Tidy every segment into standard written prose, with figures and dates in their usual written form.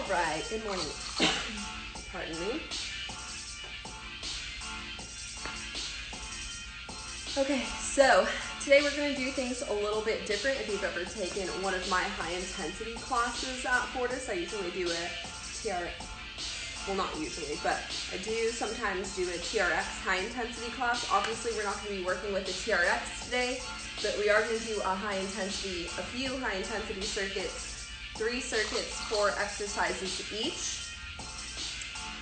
right, good morning. Pardon me. Okay, so today we're going to do things a little bit different. If you've ever taken one of my high intensity classes at Fortis, I usually do a TRX. Well, not usually, but I do sometimes do a TRX high intensity class. Obviously, we're not going to be working with the TRX today, but we are going to do a few high intensity circuits, 3 circuits, 4 exercises each.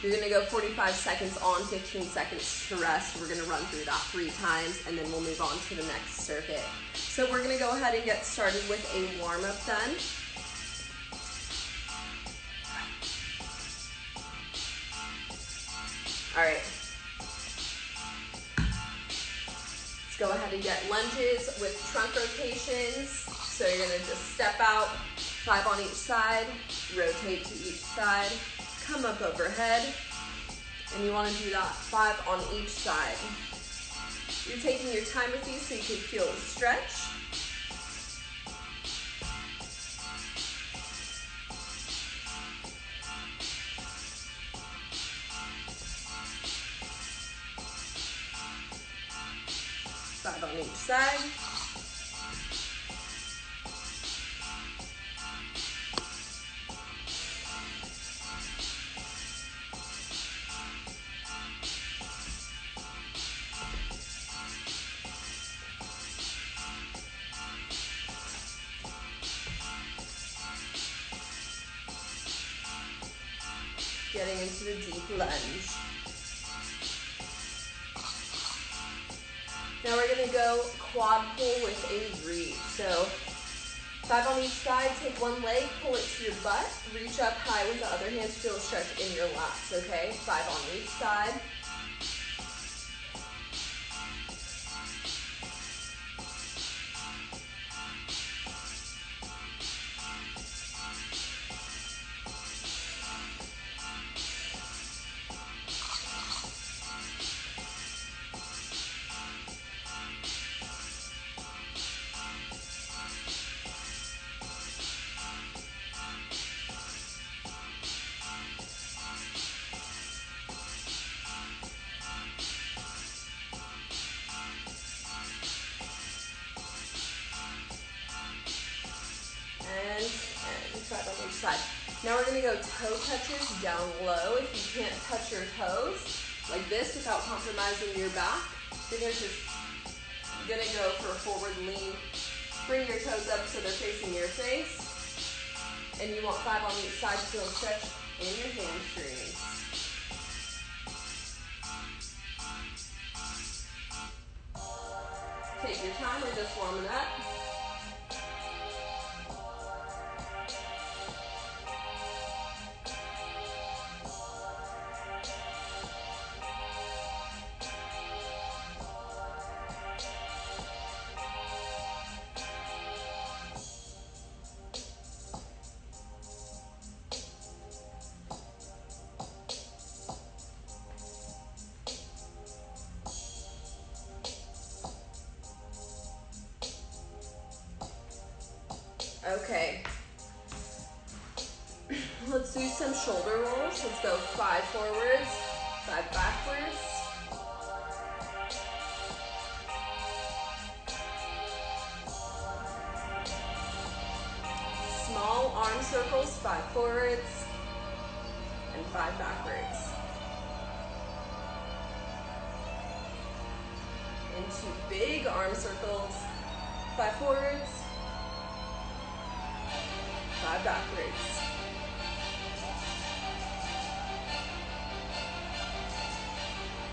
You're going to go 45 seconds on, 15 seconds to rest. We're going to run through that 3 times, and then we'll move on to the next circuit. So we're going to go ahead and get started with a warm-up then. All right. Let's go ahead and get lunges with trunk rotations. So you're going to just step out, 5 on each side, rotate to each side, come up overhead, and you want to do that 5 on each side. You're taking your time with these so you can feel the stretch. Five on each side. Getting into the deep lunge. Now we're going to go quad pull with a reach. So 5 on each side, take one leg, pull it to your butt, reach up high with the other hand to feel a stretch in your lats, okay? 5 on each side. And 5 on each side. Now we're going to go toe touches down low. If you can't touch your toes like this without compromising your back, you're going to go for a forward lean. Bring your toes up so they're facing your face. And you want 5 on each side to feel a stretch in your hamstrings. Take your time, we're just warming up. Okay, let's do some shoulder rolls. Let's go 5 forwards, 5 backwards. Small arm circles, 5 forwards and 5 backwards. Into big arm circles, 5 forwards, 5 backwards.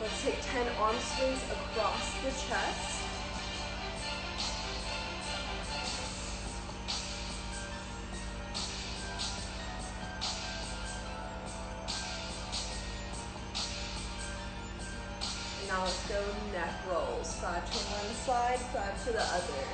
Let's take 10 arm swings across the chest. And now let's go neck rolls. 5 to one side, 5 to the other.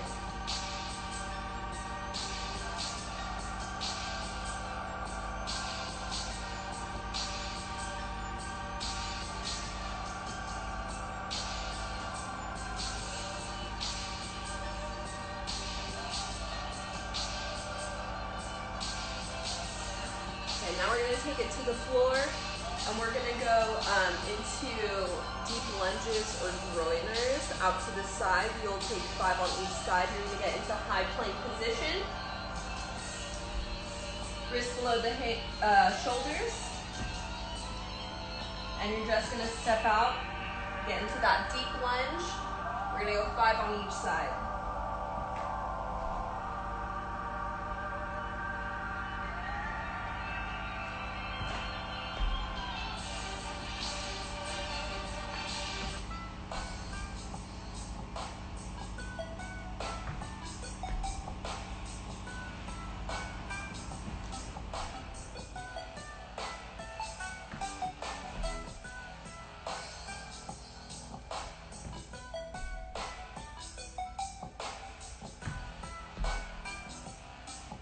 Now we're going gonna take it to the floor, and we're gonna go into deep lunges or groiners out to the side. You'll take 5 on each side. You're gonna get into high plank position. Wrists below the shoulders. And you're just gonna step out, get into that deep lunge. We're gonna go 5 on each side.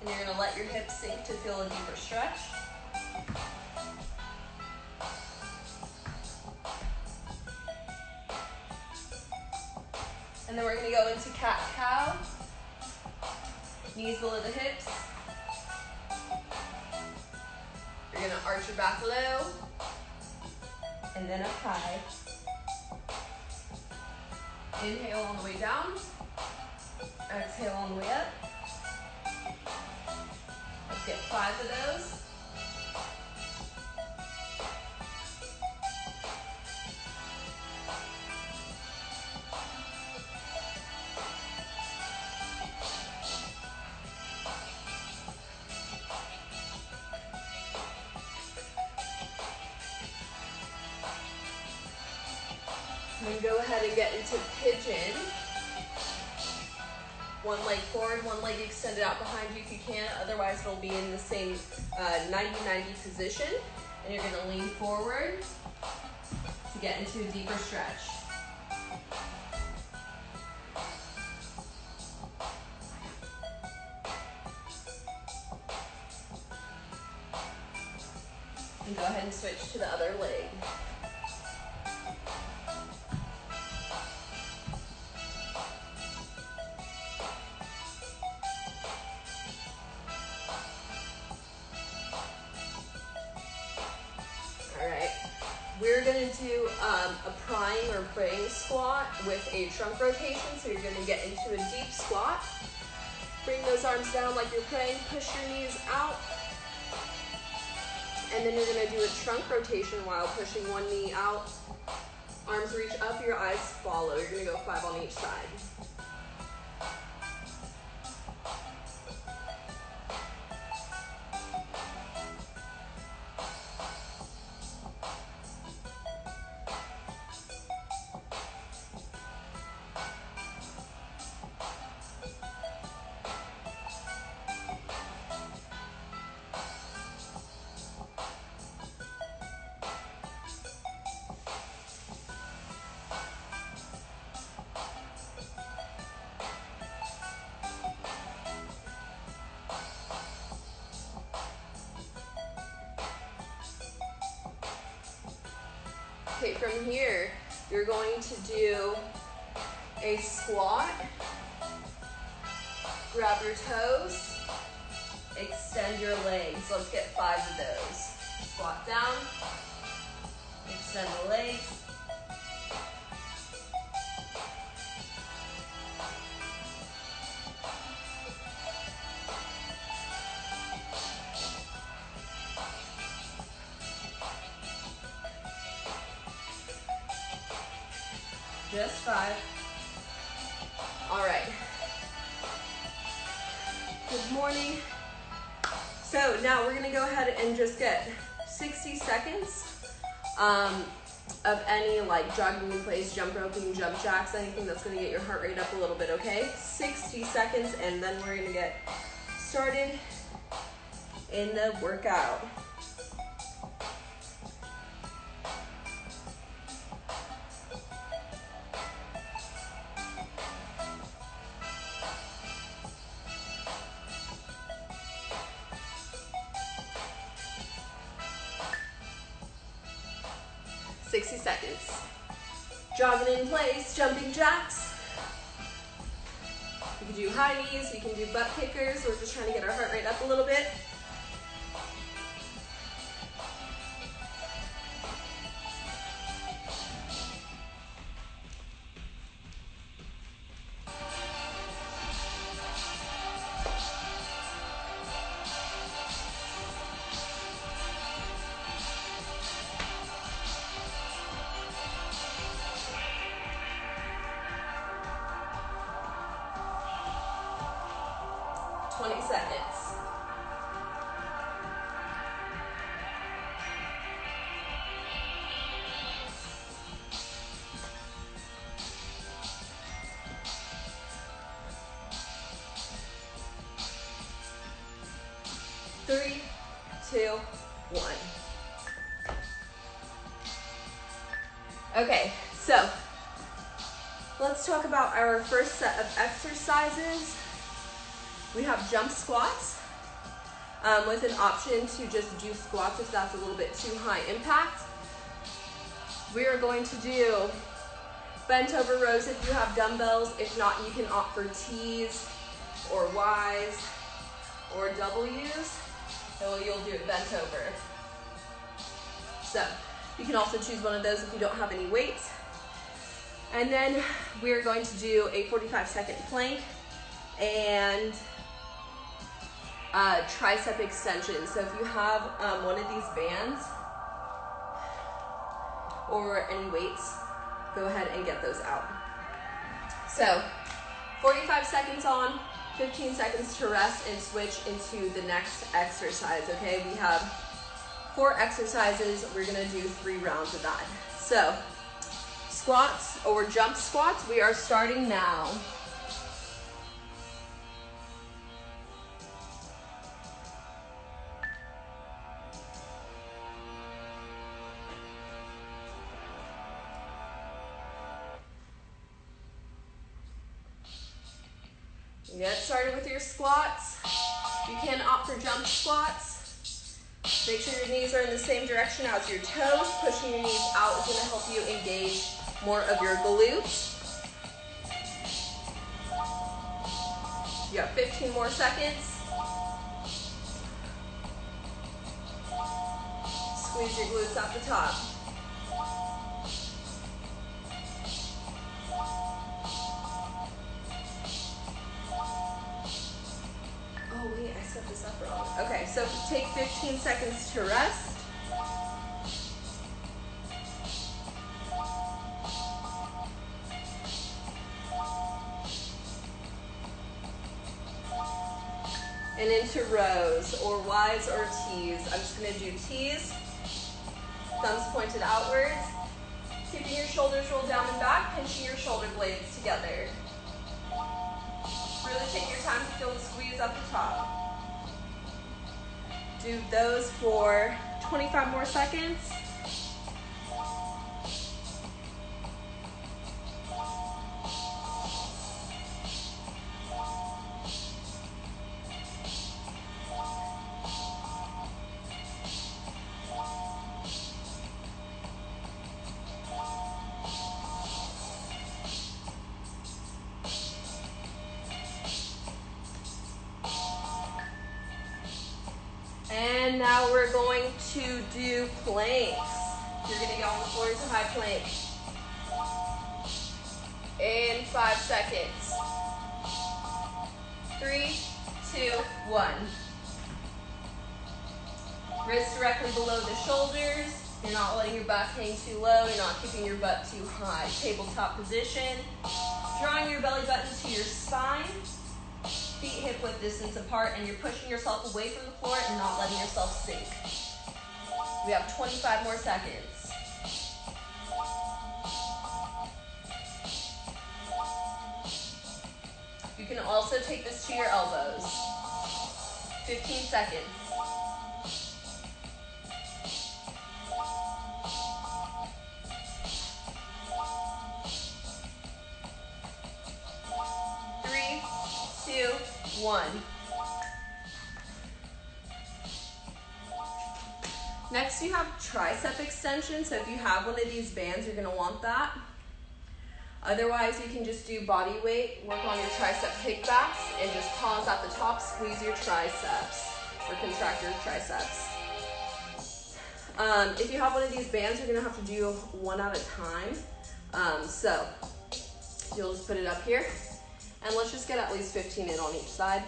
And you're gonna let your hips sink to feel a deeper stretch. And then we're gonna go into cat-cow. Knees below the hips. You're gonna arch your back low. And then up high. Inhale on the way down. Exhale on the way up. Let's get 5 of those. And then go ahead and get into pigeon. One leg forward, one leg extended out behind you if you can. Otherwise, it'll be in the same 90-90 position. And you're gonna lean forward to get into a deeper stretch. And go ahead and switch to the other leg. We're going to do a prying or praying squat with a trunk rotation. So you're going to get into a deep squat. Bring those arms down like you're praying. Push your knees out. And then you're going to do a trunk rotation while pushing one knee out. Arms reach up, your eyes follow. You're going to go 5 on each side. Okay, from here, you're going to do a squat. Grab your toes, extend your legs. Let's get 5 of those. Squat down, extend the legs. Just 5. All right. Good morning. So now we're gonna go ahead and just get 60 seconds of any like jogging in place, jump roping, jump jacks, anything that's gonna get your heart rate up a little bit, okay? 60 seconds, and then we're gonna get started in the workout. Jogging in place, jumping jacks. You can do high knees, you can do butt kickers. We're just trying to get our heart rate up a little bit. 3, 2, 1. Okay, so let's talk about our first set of exercises. We have jump squats with an option to just do squats if that's a little bit too high impact. We are going to do bent over rows if you have dumbbells. If not, you can opt for T's or Y's or W's. So you'll do it bent over. So you can also choose one of those if you don't have any weights. And then we're going to do a 45-second plank and tricep extension. So if you have one of these bands or any weights, go ahead and get those out. So 45 seconds on, 15 seconds to rest, and switch into the next exercise, okay? We have 4 exercises. We're gonna do 3 rounds of that. So squats or jump squats, we are starting now. Get started with your squats. You can opt for jump squats. Make sure your knees are in the same direction as your toes. Pushing your knees out is going to help you engage more of your glutes. You have 15 more seconds. Squeeze your glutes at the top. Oh wait, I set this up wrong. Okay, so take 15 seconds to rest. And into rows or Y's or T's. I'm just gonna do T's. Thumbs pointed outwards. Keeping your shoulders rolled down and back, pinching your shoulder blades together. Really take your time to feel the squeeze up the top. Do those for 25 more seconds. And now we're going to do planks. You're going to get on the floor into high plank. In 5 seconds. 3, 2, 1. Wrists directly below the shoulders. You're not letting your butt hang too low. You're not keeping your butt too high. Tabletop position. Drawing your belly button to your spine. Feet hip width distance apart, and you're pushing yourself away from the floor and not letting yourself sink. We have 25 more seconds. You can also take this to your elbows. 15 seconds. One. Next, you have tricep extension. So if you have one of these bands, you're going to want that. Otherwise, you can just do body weight, work on your tricep kickbacks, and just pause at the top, squeeze your triceps, or contract your triceps. If you have one of these bands, you're going to have to do one at a time. So you'll just put it up here. And let's just get at least 15 in on each side.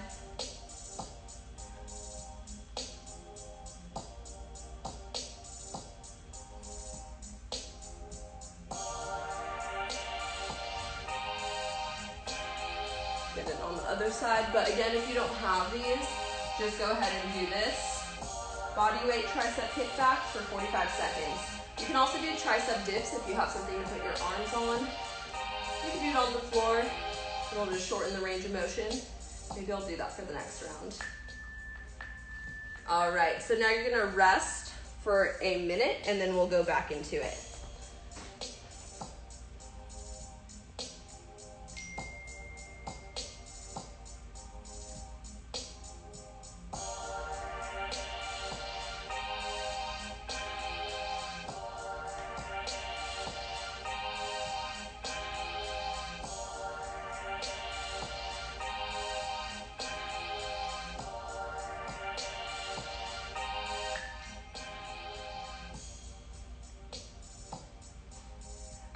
Get it on the other side. But again, if you don't have these, just go ahead and do this. Body weight tricep kickback for 45 seconds. You can also do tricep dips if you have something to put your arms on. You can do it on the floor. It'll just shorten the range of motion. Maybe I'll do that for the next round. All right, so now you're gonna rest for a minute and then we'll go back into it.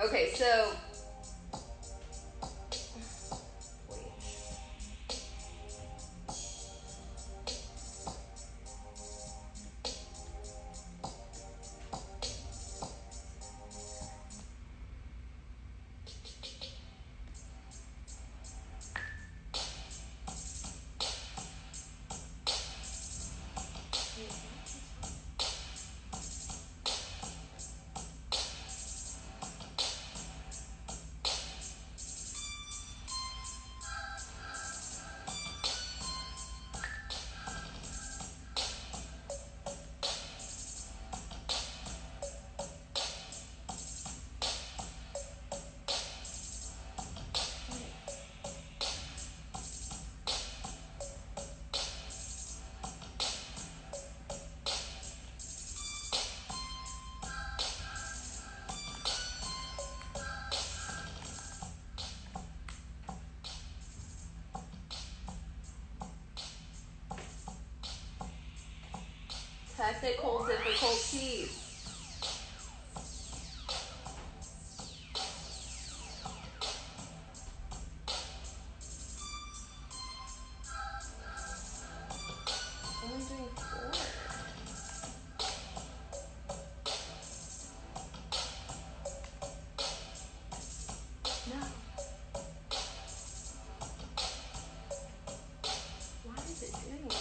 Okay, so technical difficulties. Only doing 4. No. Why is it doing that?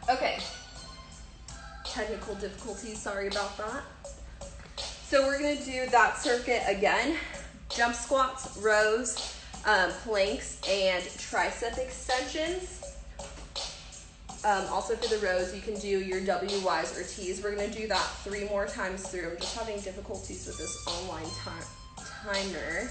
Okay, technical difficulties, sorry about that. So we're gonna do that circuit again. Jump squats, rows, planks, and tricep extensions. Also for the rows, you can do your WYs or Ts. We're gonna do that 3 more times through. I'm just having difficulties with this online timer.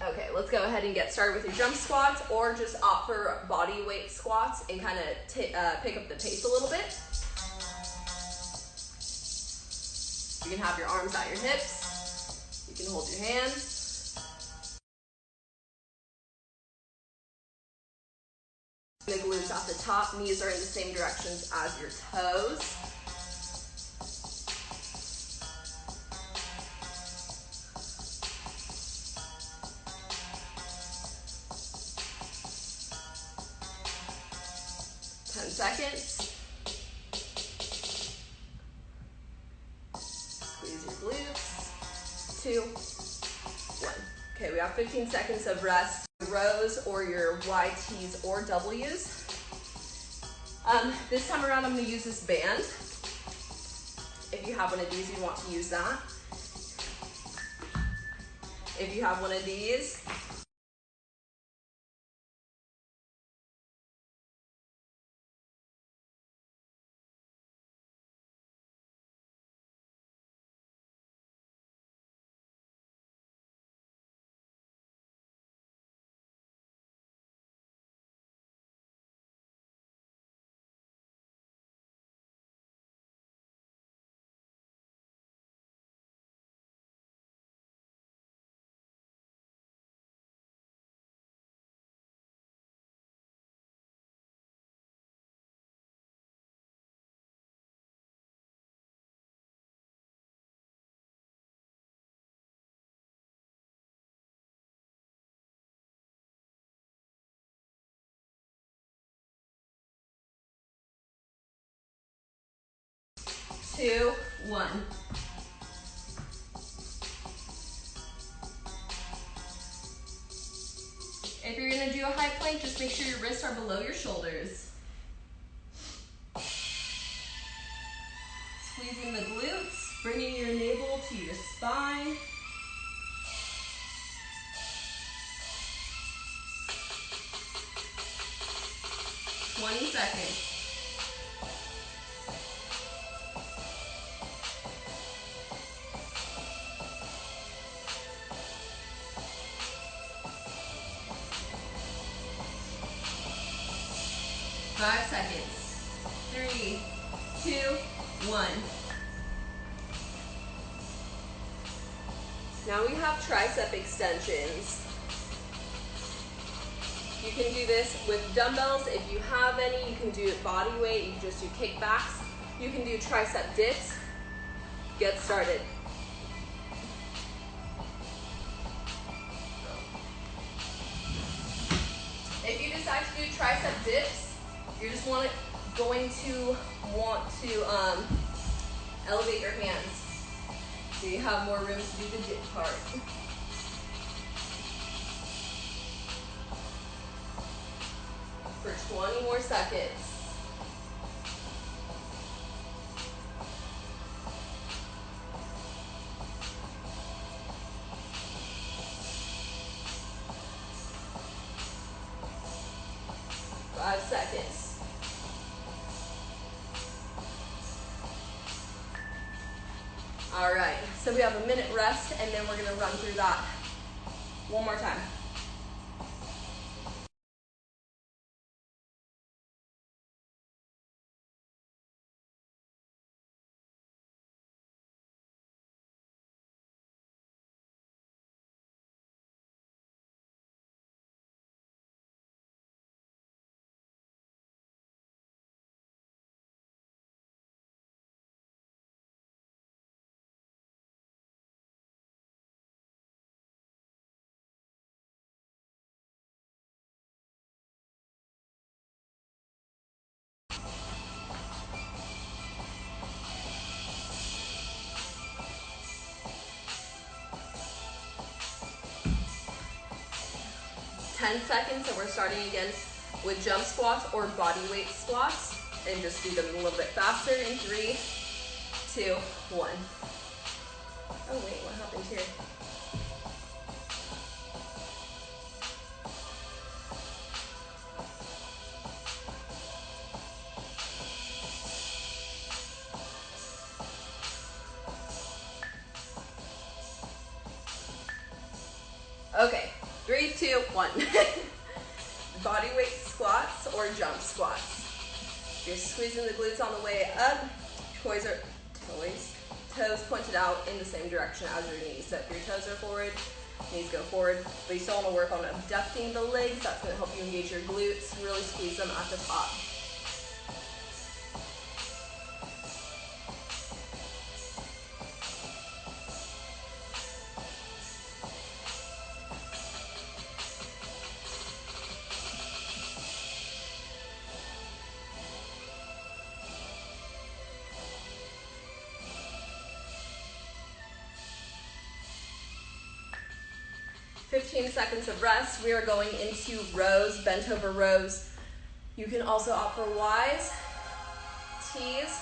Okay, let's go ahead and get started with your jump squats, or just opt for body weight squats and kind of pick up the pace a little bit. You can have your arms at your hips. You can hold your hands. The glutes at the top, knees are in the same directions as your toes. Seconds. Squeeze your glutes. 2, 1. Okay, we have 15 seconds of rest. Rows or your YTs or Ws. This time around, I'm going to use this band. If you have one of these, you want to use that. If you have one of these, 2, 1. If you're gonna do a high plank, just make sure your wrists are below your shoulders. Squeezing the glutes, bringing your navel to your spine. Seconds. Five seconds. 3, 2, 1. Now we have tricep extensions. You can do this with dumbbells. If you have any, you can do it body weight. You can just do kickbacks. You can do tricep dips. Get started. If you decide to do tricep dips, you're just going to want to elevate your hands so you have more room to do the dip part. For 20 more seconds. Five seconds. All right, so we have a minute rest and then we're gonna run through that one more time. Seconds, and we're starting again with jump squats or body weight squats, and just do them a little bit faster in 3, 2, 1. Oh wait, what happened here? Okay, 3, 2, 1. Body weight squats or jump squats. You're squeezing the glutes on the way up. Toes pointed out in the same direction as your knees. So if your toes are forward, knees go forward. But you still want to work on abducting the legs. That's going to help you engage your glutes. Really squeeze them at the top. Seconds of rest. We are going into rows, bent over rows. You can also opt for Ys, Ts,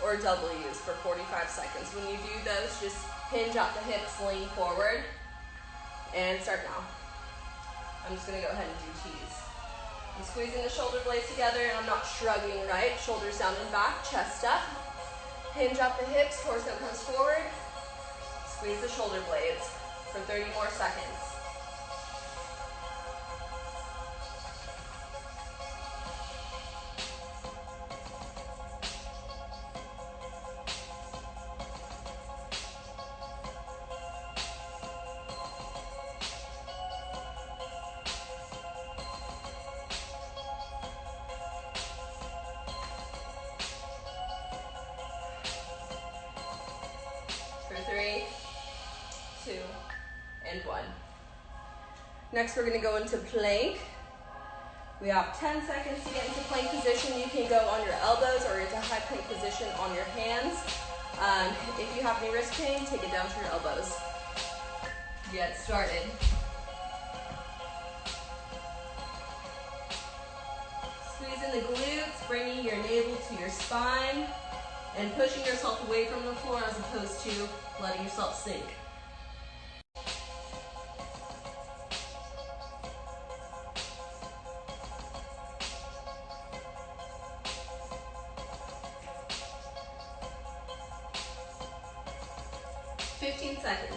or Ws for 45 seconds. When you do those, just hinge at the hips, lean forward, and start now. I'm just going to go ahead and do Ts. I'm squeezing the shoulder blades together, and I'm not shrugging, right? Shoulders down and back, chest up. Hinge at the hips, torso comes forward. Squeeze the shoulder blades for 30 more seconds. Next, we're going to go into plank. We have 10 seconds to get into plank position. You can go on your elbows or into high plank position on your hands. If you have any wrist pain, take it down to your elbows. Get started. Squeezing the glutes, bringing your navel to your spine, and pushing yourself away from the floor as opposed to letting yourself sink. Seconds.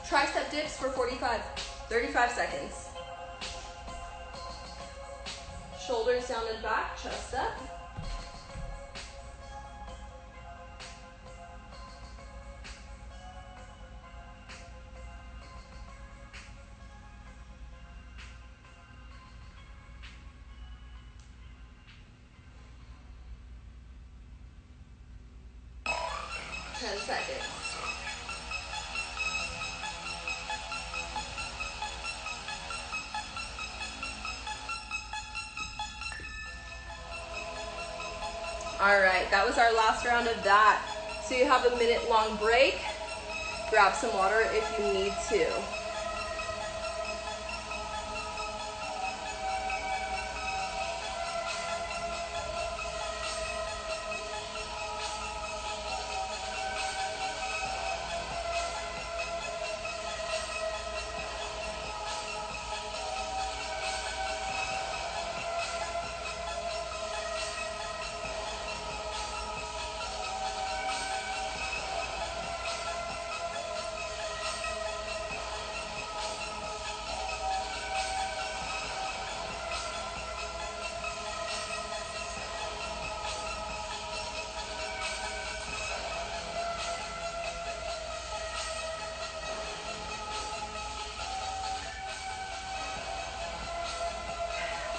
Tricep dips for 35 seconds. Shoulders down and back, chest up. Seconds. All right, that was our last round of that. So you have a minute-long break. Grab some water if you need to.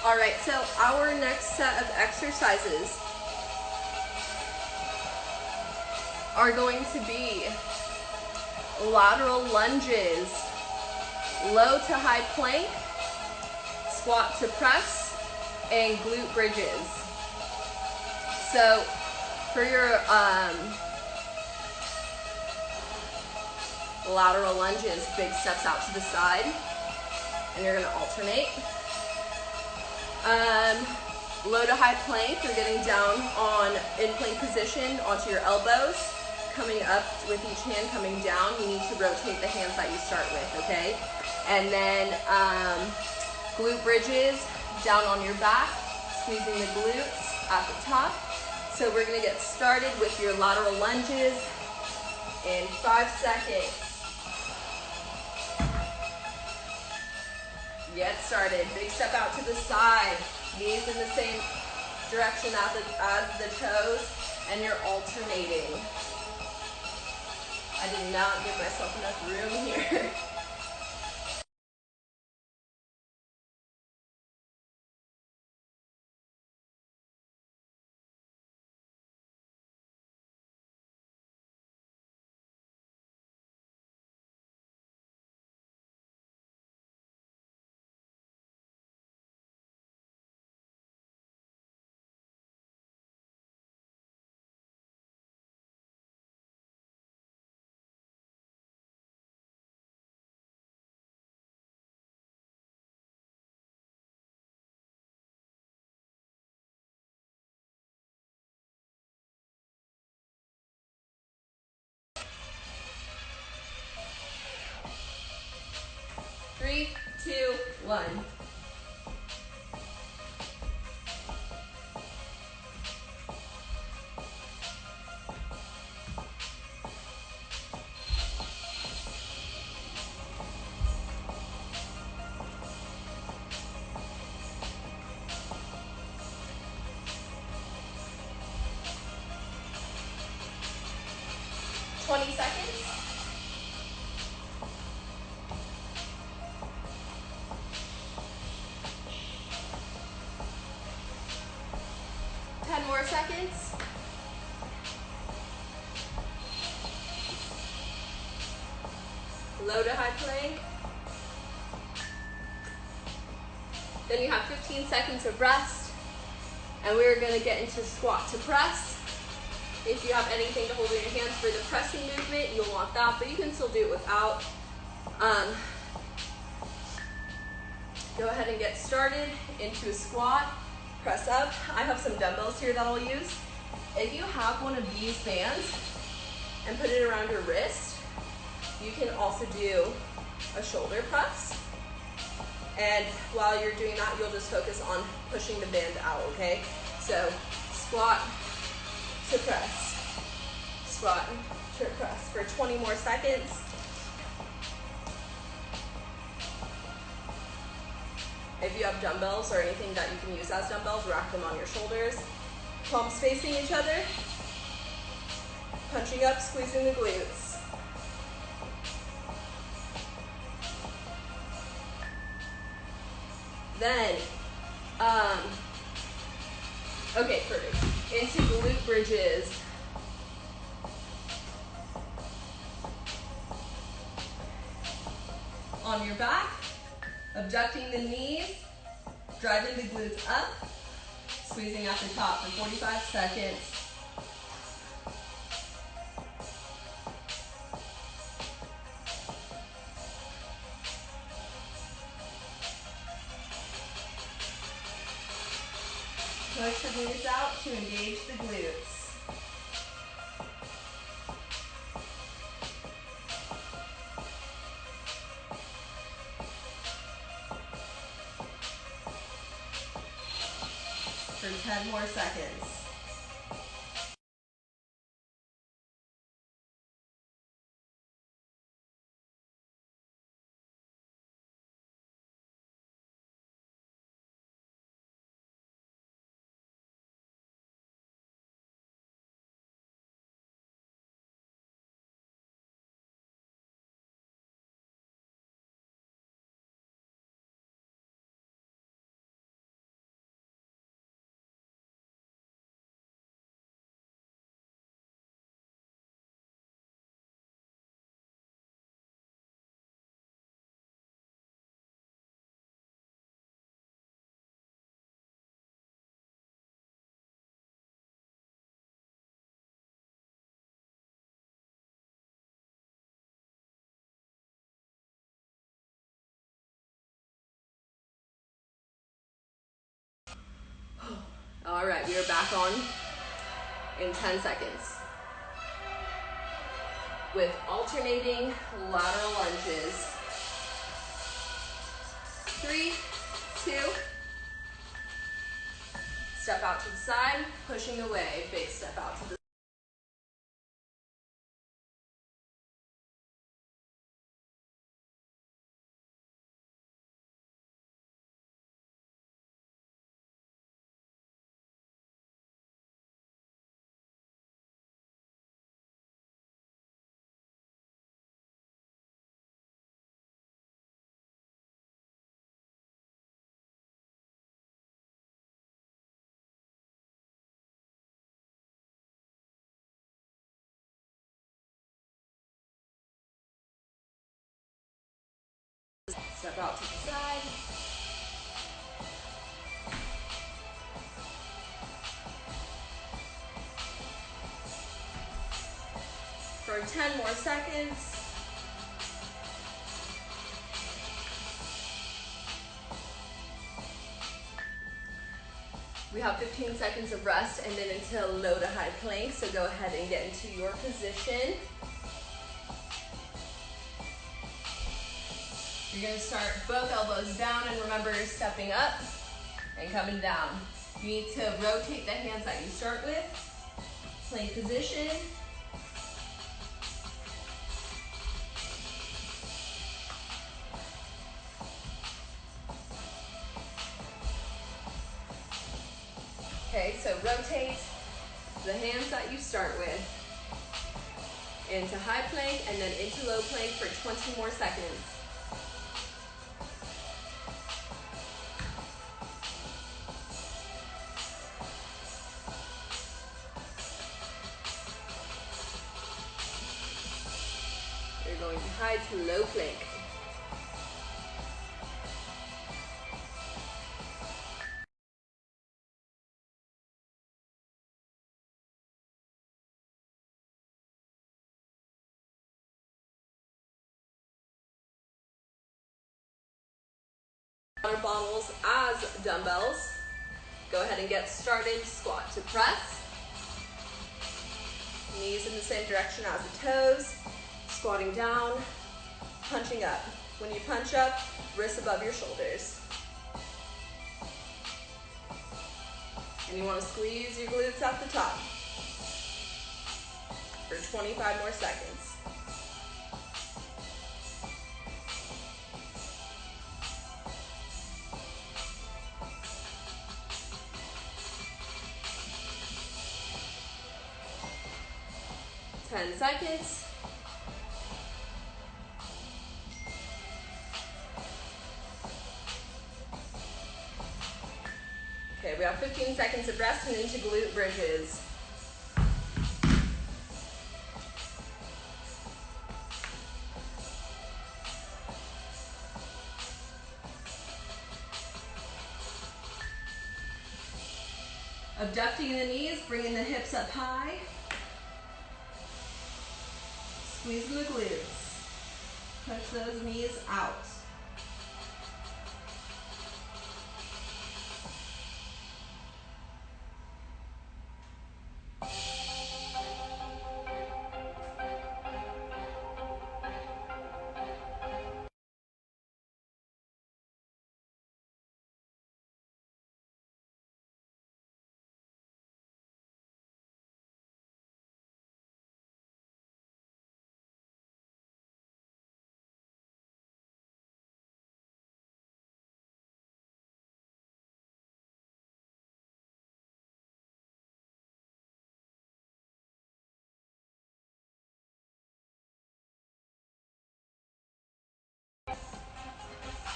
All right, so our next set of exercises are going to be lateral lunges, low to high plank, squat to press, and glute bridges. So for your lateral lunges, big steps out to the side, and you're gonna alternate. Low to high plank, you're getting down on in plank position onto your elbows, coming up with each hand coming down. You need to rotate the hands that you start with, okay? And then glute bridges, down on your back, squeezing the glutes at the top. So we're gonna get started with your lateral lunges in 5 seconds. Get started. Big step out to the side. Knees in the same direction as the toes, and you're alternating. I did not give myself enough room here. Three, two, one. 20 seconds. More seconds. Low to high plank. Then you have 15 seconds of rest. And we're going to get into squat to press. If you have anything to hold in your hands for the pressing movement, you'll want that, but you can still do it without. Go ahead and get started into a squat. Press up. I have some dumbbells here that I'll use. If you have one of these bands and put it around your wrist, you can also do a shoulder press. And while you're doing that, you'll just focus on pushing the band out, okay? So squat to press, squat to press for 20 more seconds. If you have dumbbells or anything that you can use as dumbbells, rack them on your shoulders. Palms facing each other. Punching up, squeezing the glutes. Then, okay, perfect. Into glute bridges. On your back, abducting the knees, driving the glutes up, squeezing at the top for 45 seconds. Push the glutes out to engage the glutes. For 10 more seconds. All right, we are back on in 10 seconds with alternating lateral lunges. 3, 2, step out to the side, pushing away, big step out to the step out to the side. For 10 more seconds. We have 15 seconds of rest and then into low to high plank, so go ahead and get into your position. You're gonna start both elbows down, and remember you're stepping up and coming down. You need to rotate the hands that you start with. Plank position. Okay, so rotate the hands that you start with. into high plank, and then into low plank for 20 more seconds. You're going to high to low plank. Water bottles as dumbbells. Go ahead and get started. Squat to press. Knees in the same direction as the toes. Squatting down, punching up. When you punch up, wrists above your shoulders. And you want to squeeze your glutes at the top for 25 more seconds. Seconds. Okay, we have 15 seconds of rest and into glute bridges. Abducting the knees, bringing the hips up high. Squeezing the glutes. Push those knees out.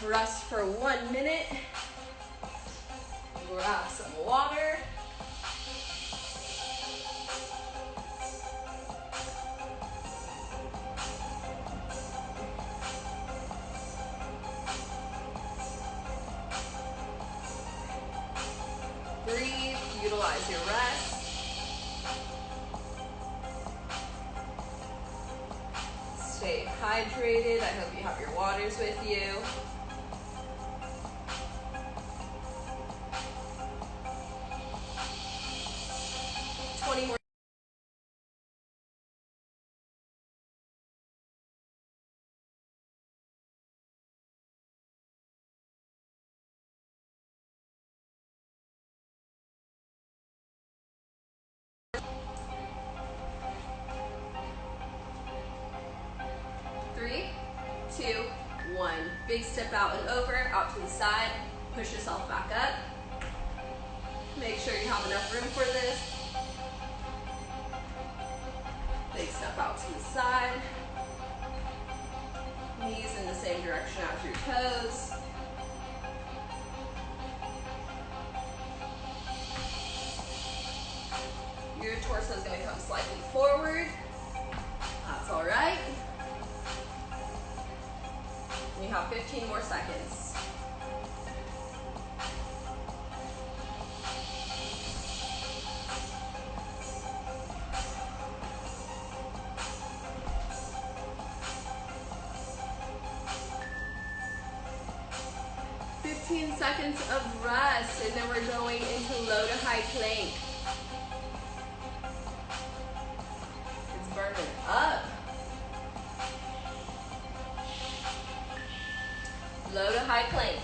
Rest for 1 minute. Grab some water. Breathe, utilize your rest. Stay hydrated. I hope you have your waters with you. 20 more. Three, two, one. Big step out and over, out to the side. Push yourself back up. Make sure you have enough room for this. Big step out to the side. Knees in the same direction as your toes. Your torso is going to come slightly forward. That's all right. You have 15 more seconds. Seconds of rest, and then we're going into low to high plank. It's burning up. Low to high plank.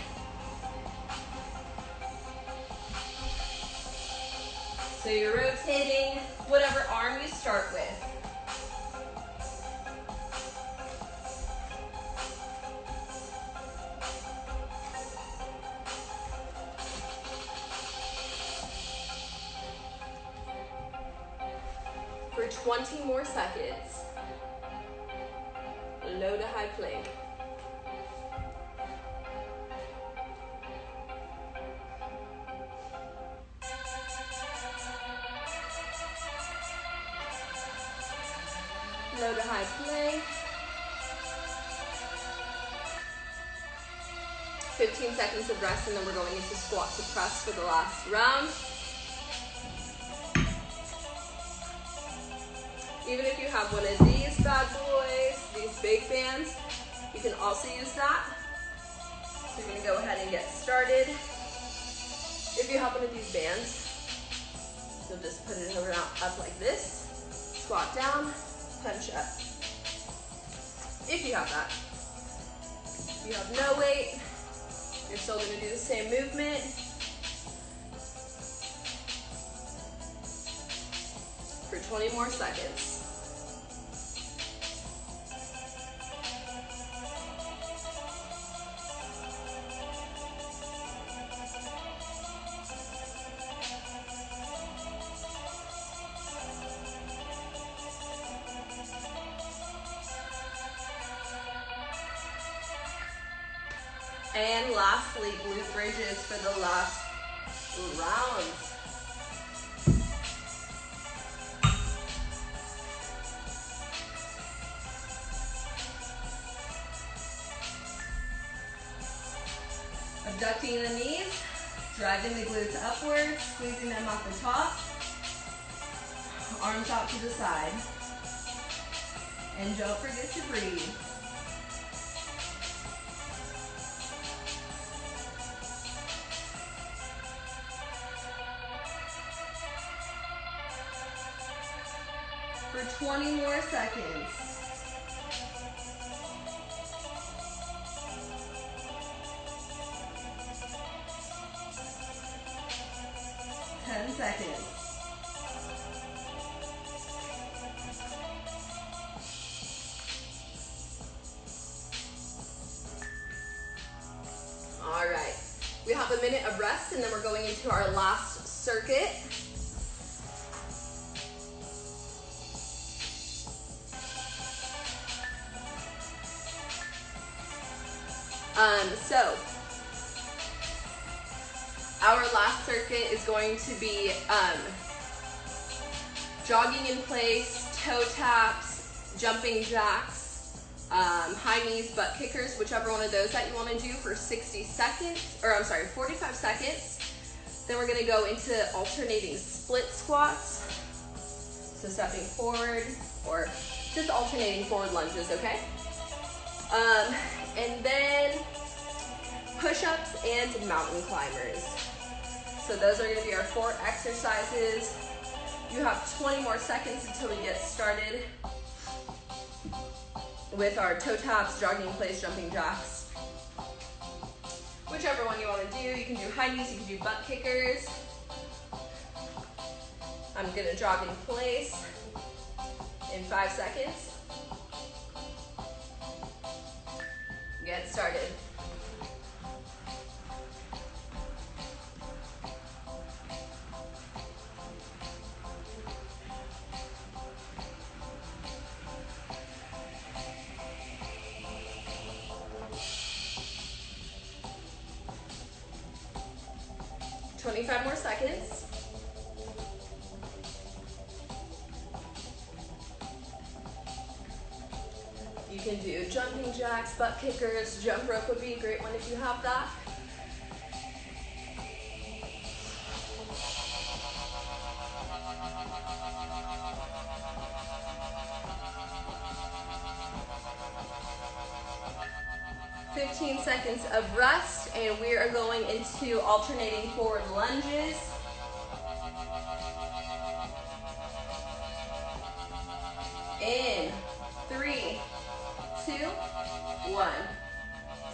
So you're rotating whatever arm you start with. For 20 more seconds. low to high plank. Low to high plank. 15 seconds of rest, and then we're going into squat to press for the last round. Even if you have one of these bad boys, these big bands, you can also use that. So you're gonna go ahead and get started. If you have one of these bands, you'll just put it up like this, squat down, punch up. If you have that. If you have no weight, you're still gonna do the same movement. For 20 more seconds. And lastly, glute bridges for the last round. Abducting the knees, driving the glutes upwards, squeezing them off the top. Arms out to the side. And don't forget to breathe. For 20 more seconds. Seconds. All right, we have a minute of rest, and then we're going into our last circuit. So our last circuit is going to be jogging in place, toe taps, jumping jacks, high knees, butt kickers, whichever one of those that you want to do for 60 seconds, or I'm sorry, 45 seconds. Then we're going to go into alternating split squats. So stepping forward or just alternating forward lunges, okay? And then push-ups and mountain climbers. So those are going to be our 4 exercises. You have 20 more seconds until we get started with our toe taps, jogging in place, jumping jacks. Whichever one you want to do. You can do high knees, you can do butt kickers. I'm going to jog in place in 5 seconds. Get started. Five more seconds. You can do jumping jacks, butt kickers, jump rope would be a great one if you have that. Seconds of rest, and we are going into alternating forward lunges. In 3, 2, 1.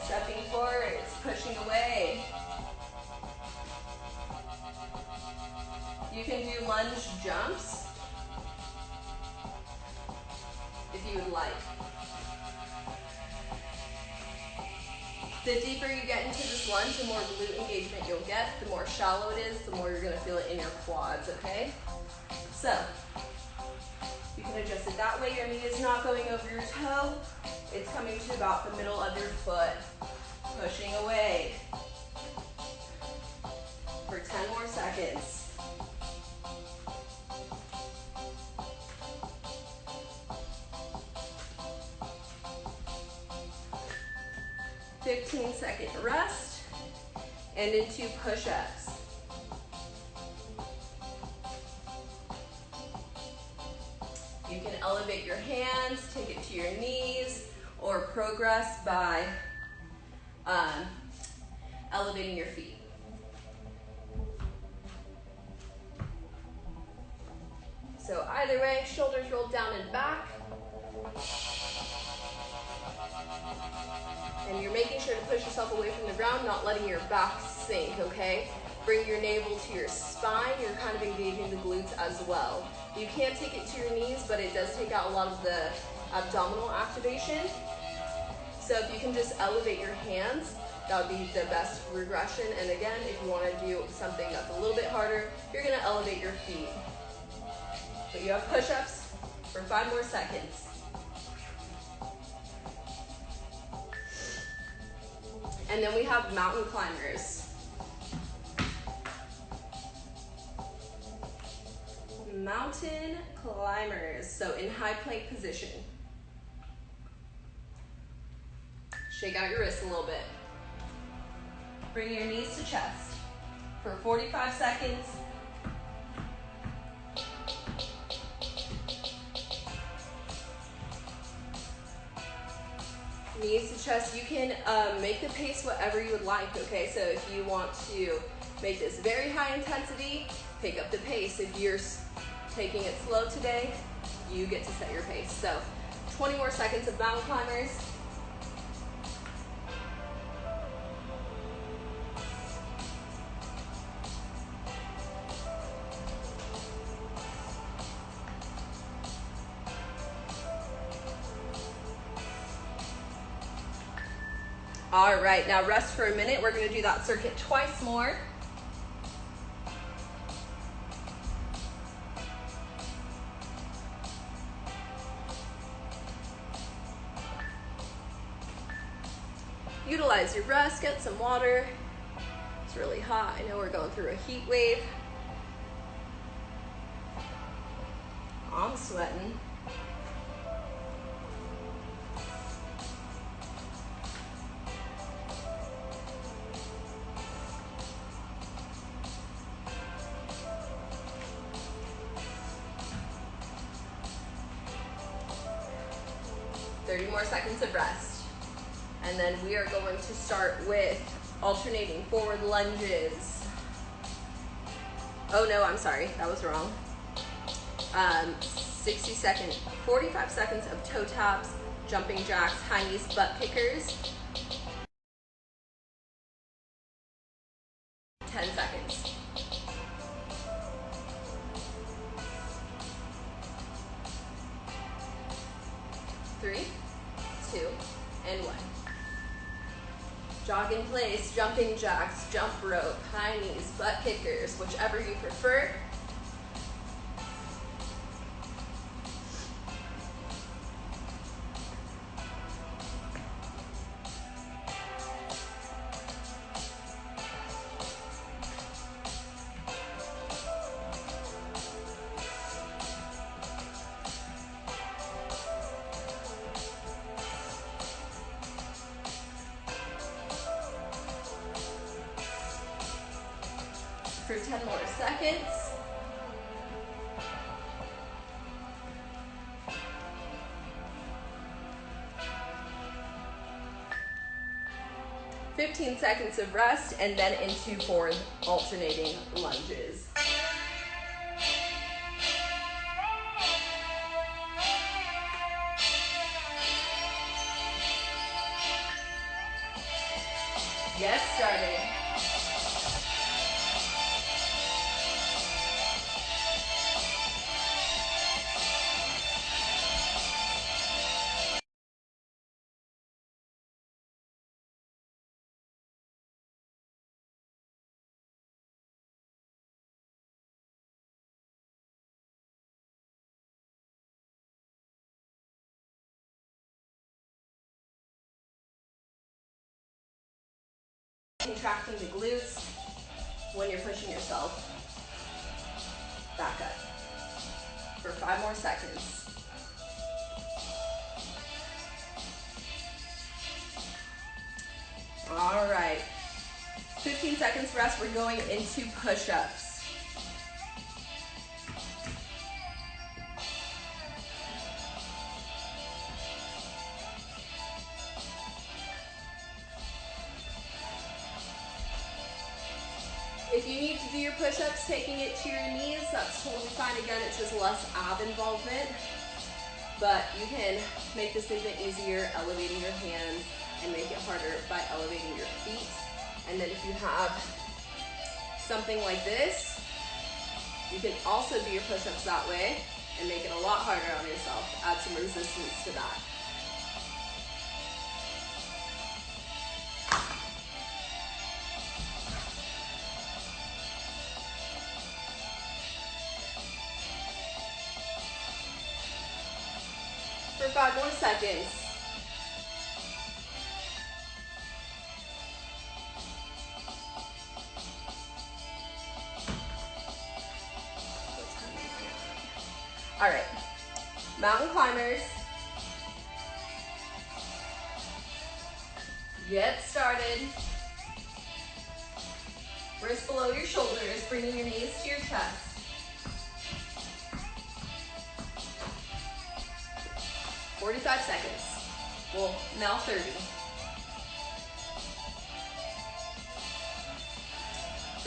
Stepping forwards, pushing away. You can do lunge jumps if you would like. The deeper you get into this lunge, the more glute engagement you'll get. The more shallow it is, the more you're going to feel it in your quads, okay? So, You can adjust it that way. Your knee is not going over your toe. It's coming to about the middle of your foot, pushing away for 10 more seconds. 15-second rest and into push-ups. You can elevate your hands, take it to your knees, or progress by elevating your feet. So either way, shoulders rolled down and back. And you're making sure to push yourself away from the ground, not letting your back sink, okay? Bring your navel to your spine. You're kind of engaging the glutes as well. You can take it to your knees, but it does take out a lot of the abdominal activation. So if you can just elevate your hands, that would be the best regression. And again, if you want to do something that's a little bit harder, you're going to elevate your feet. So you have push-ups for 5 more seconds. And then we have mountain climbers. Mountain climbers. So in high plank position. Shake out your wrists a little bit. Bring your knees to chest for 45 seconds. Knees to chest. You can make the pace whatever you would like, okay? So if you want to make this very high intensity, pick up the pace. If you're taking it slow today, you get to set your pace. So 20 more seconds of mountain climbers. All right, now rest for a minute. We're going to do that circuit twice more. Utilize your rest, get some water. It's really hot. I know we're going through a heat wave. I'm sweating. More seconds of rest. And then we are going to start with alternating forward lunges. Oh no, I'm sorry, that was wrong. 45 seconds of toe taps, jumping jacks, high knees, butt kickers. 10 seconds. 3, 2, and 1. Jog in place, jumping jacks, jump rope, high knees, butt kickers, whichever you prefer. For 10 more seconds. $15 seconds of rest, and then into forward alternating lunges. Get started. contracting the glutes when you're pushing yourself back up. For 5 more seconds. All right. 15 seconds rest. We're going into push-ups. If you need to do your push-ups, taking it to your knees, that's totally fine. Again, it's just less ab involvement, but you can make this movement easier, elevating your hands, and make it harder by elevating your feet. And then if you have something like this, you can also do your push-ups that way and make it a lot harder on yourself. Add some resistance to that. For 5 more seconds. All right, mountain climbers. Get started. Wrists below your shoulders, bringing your knees to your chest. 45 seconds. Well, now 30.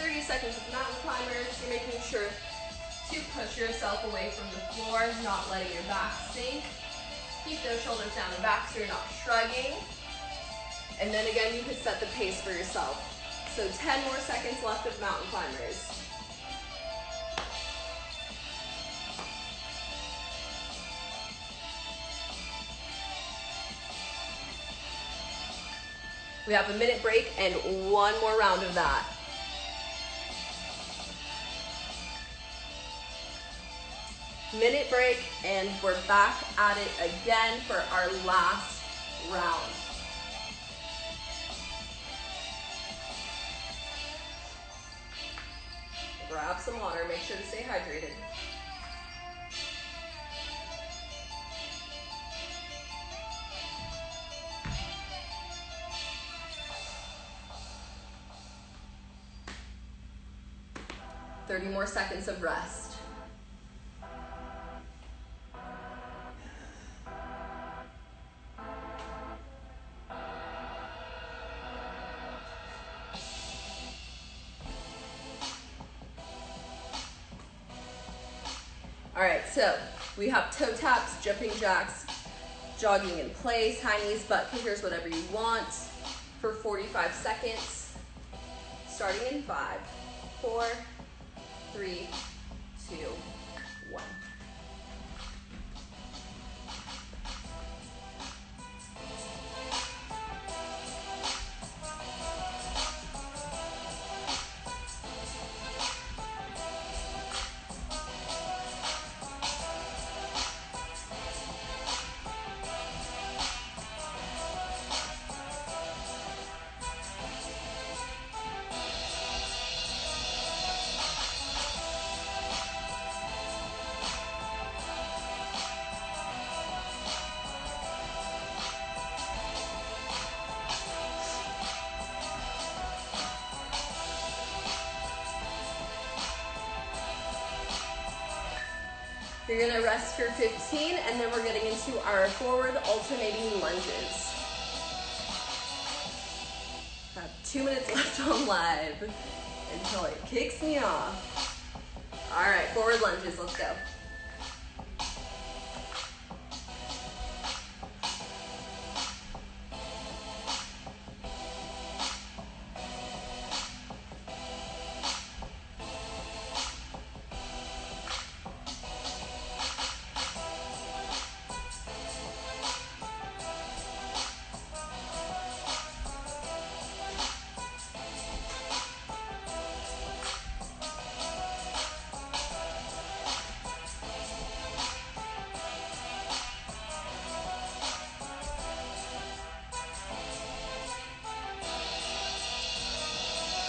30 seconds of mountain climbers. You're making sure to push yourself away from the floor, not letting your back sink. Keep those shoulders down and back so you're not shrugging. And then again, you can set the pace for yourself. So 10 more seconds left of mountain climbers. We have a minute break and 1 more round of that. Minute break and we're back at it again for our last round. Grab some water, make sure to stay hydrated. Thirty more seconds of rest. All right, so we have toe taps, jumping jacks, jogging in place, high knees, butt kickers, whatever you want for 45 seconds. Starting in 5, 4, 3, 2, 1. You're gonna rest for 15, and then we're getting into our forward alternating lunges. I have 2 minutes left on live until it kicks me off. All right, forward lunges, let's go.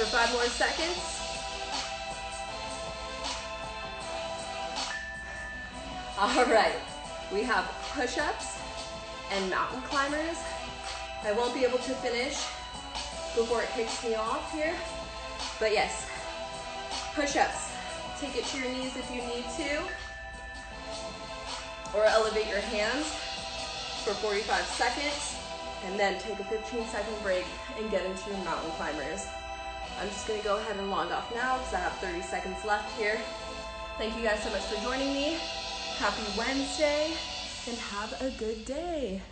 for 5 more seconds. All right, we have push-ups and mountain climbers. I won't be able to finish before it kicks me off here, but yes, push-ups. Take it to your knees if you need to, or elevate your hands for 45 seconds, and then take a 15-second break and get into your mountain climbers. I'm just gonna go ahead and log off now because I have 30 seconds left here. Thank you guys so much for joining me. Happy Wednesday, and have a good day.